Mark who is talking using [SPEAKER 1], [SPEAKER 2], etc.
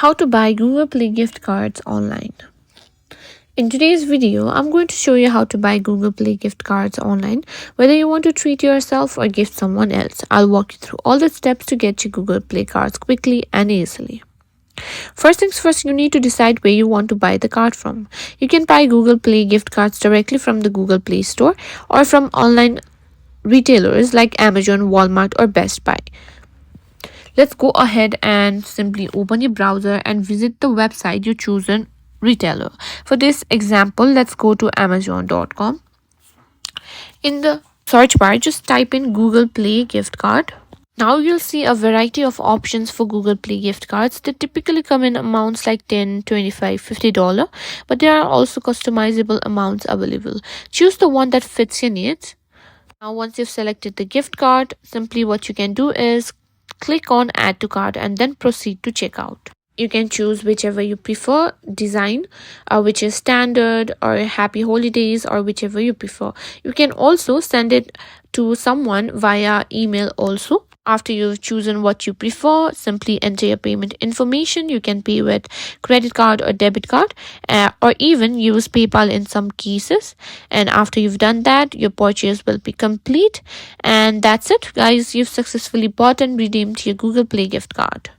[SPEAKER 1] How to buy Google Play gift cards online. In today's video, I'm going to show you how to buy Google Play gift cards online, whether you want to treat yourself or gift someone else. I'll walk you through all the steps to get your Google Play cards quickly and easily. First things first, you need to decide where you want to buy the card from. You can buy Google Play gift cards directly from the Google Play Store or from online retailers like Amazon, Walmart, or Best Buy. Let's go ahead and simply open your browser and visit the website you chosen retailer. For this example, let's go to amazon.com. In the search bar, just type in Google Play gift card. Now you'll see a variety of options for Google Play gift cards. They typically come in amounts like $10, $25, $50, but there are also customizable amounts available. Choose the one that fits your needs. Now once you've selected the gift card, simply what you can do is click on add to cart and then proceed to checkout. You can choose whichever you prefer design, which is standard or happy holidays, or whichever you prefer. You can also send it to someone via email also. After you've chosen what you prefer, simply enter your payment information. You can pay with credit card or debit card, or even use PayPal in some cases. And after you've done that, your purchase will be complete. And that's it, guys. You've successfully bought and redeemed your Google Play gift card.